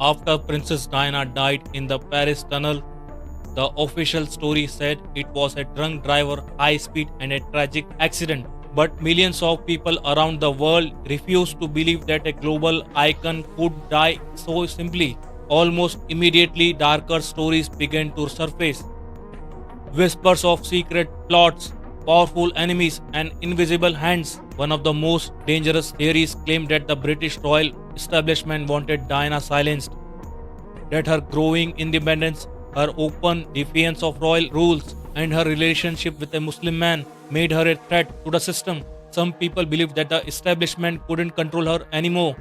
After Princess Diana died in the Paris tunnel, the official story said it was a drunk driver, high speed, and a tragic accident. But millions of people around the world refused to believe that a global icon could die so simply. Almost immediately, darker stories began to surface. Whispers of secret plots, powerful enemies, and invisible hands. One of the most dangerous theories claimed that the British royal establishment wanted Diana silenced, that her growing independence, her open defiance of royal rules, and her relationship with a Muslim man made her a threat to the system. Some people believed that the establishment couldn't control her anymore,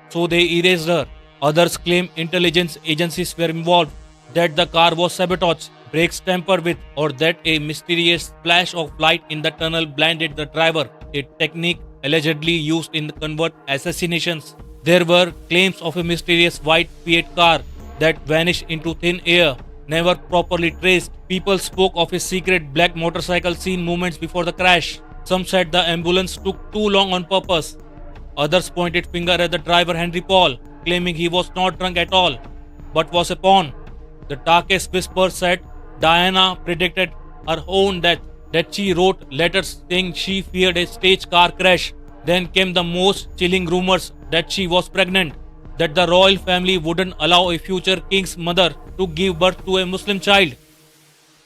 so they erased her. Others claim intelligence agencies were involved, that the car was sabotaged, brakes tampered with, or that a mysterious flash of light in the tunnel blinded the driver, a technique allegedly used in convert assassinations. There were claims of a mysterious white Fiat car that vanished into thin air, never properly traced. People spoke of a secret black motorcycle seen moments before the crash. Some said the ambulance took too long on purpose. Others pointed finger at the driver Henry Paul, claiming he was not drunk at all, but was a pawn. The darkest whispers said Diana predicted her own death, that she wrote letters saying she feared a stage car crash. Then came the most chilling rumors that she was pregnant, that the royal family wouldn't allow a future king's mother to give birth to a Muslim child,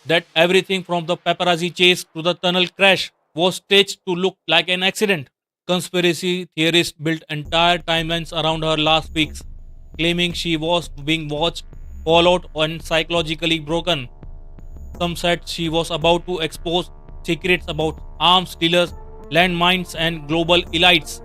that everything from the paparazzi chase to the tunnel crash was staged to look like an accident. Conspiracy theorists built entire timelines around her last weeks, claiming she was being watched, followed, and psychologically broken. Some said she was about to expose secrets about arms dealers, landmines, and global elites.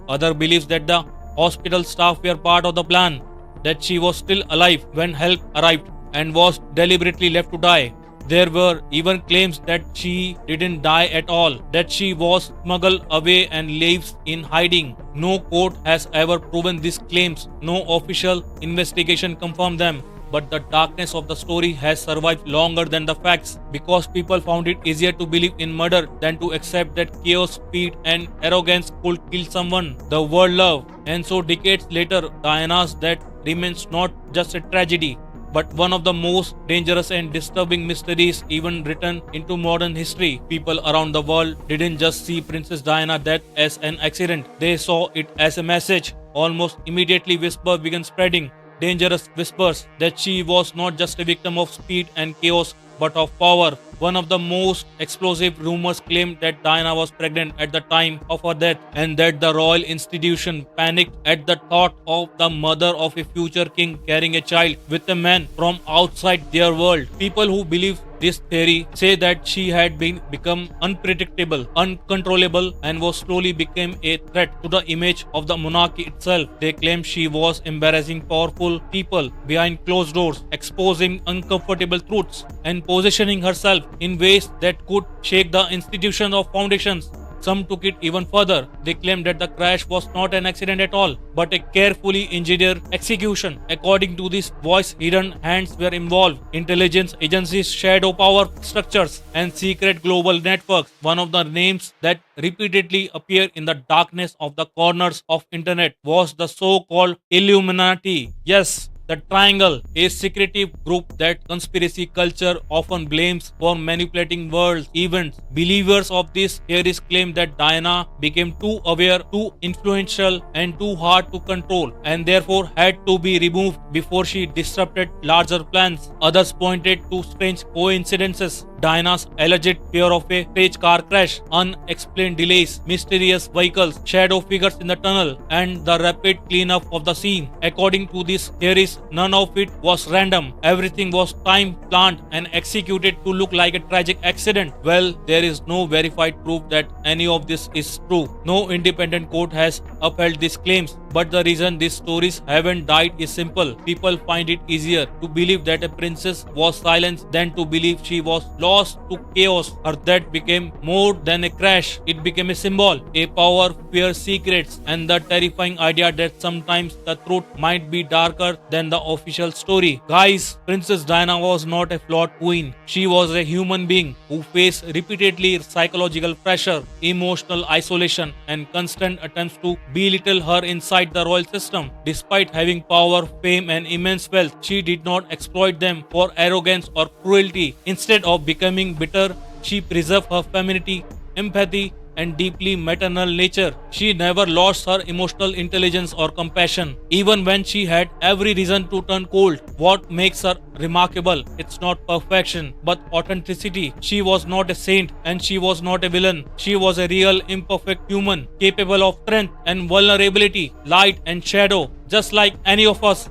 Other believes that the hospital staff were part of the plan, that she was still alive when help arrived and was deliberately left to die. There were even claims that she didn't die at all, that she was smuggled away and lives in hiding. No court has ever proven these claims, no official investigation confirmed them. But the darkness of the story has survived longer than the facts, because people found it easier to believe in murder than to accept that chaos, speed, and arrogance could kill someone the world loved. And so, decades later, Diana's death remains not just a tragedy, but one of the most dangerous and disturbing mysteries even written into modern history. People around the world didn't just see Princess Diana's death as an accident, they saw it as a message. Almost immediately, whispers began spreading, dangerous whispers, that she was not just a victim of speed and chaos but of power. One of the most explosive rumors claimed that Diana was pregnant at the time of her death, and that the royal institution panicked at the thought of the mother of a future king carrying a child with a man from outside their world. People who believe this theory say that she had become unpredictable, uncontrollable, and was slowly became a threat to the image of the monarchy itself. They claim she was embarrassing powerful people behind closed doors, exposing uncomfortable truths, and positioning herself in ways that could shake the institution of foundations. Some took it even further. They claimed that the crash was not an accident at all, but a carefully engineered execution. According to this voice, hidden hands were involved, intelligence agencies, shadow power structures, and secret global networks. One of the names that repeatedly appear in the darkness of the corners of internet was the so-called Illuminati. Yes, the Triangle, a secretive group that conspiracy culture often blames for manipulating world events. Believers of these theories claim that Diana became too aware, too influential, and too hard to control, and therefore had to be removed before she disrupted larger plans. Others pointed to strange coincidences, Diana's alleged fear of a stage car crash, unexplained delays, mysterious vehicles, shadow figures in the tunnel, and the rapid cleanup of the scene. According to these theories, none of it was random. Everything was time planned and executed to look like a tragic accident. Well, there is no verified proof that any of this is true. No independent court has upheld these claims. But the reason these stories haven't died is simple. People find it easier to believe that a princess was silenced than to believe she was lost to chaos. Her death became more than a crash. It became a symbol, a power, fear, secrets, and the terrifying idea that sometimes the truth might be darker than the official story. Guys, Princess Diana was not a flawed queen. She was a human being who faced repeatedly psychological pressure, emotional isolation, and constant attempts to belittle her inside inside the royal system. Despite having power, fame, and immense wealth, she did not exploit them for arrogance or cruelty. Instead of becoming bitter, she preserved her femininity, empathy, and deeply maternal nature. She never lost her emotional intelligence or compassion, even when she had every reason to turn cold. What makes her remarkable? It's not perfection, but authenticity. She was not a saint and she was not a villain. She was a real, imperfect human, capable of strength and vulnerability, light and shadow, just like any of us.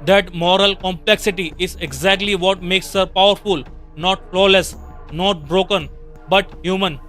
That moral complexity is exactly what makes her powerful, not flawless, not broken, but human.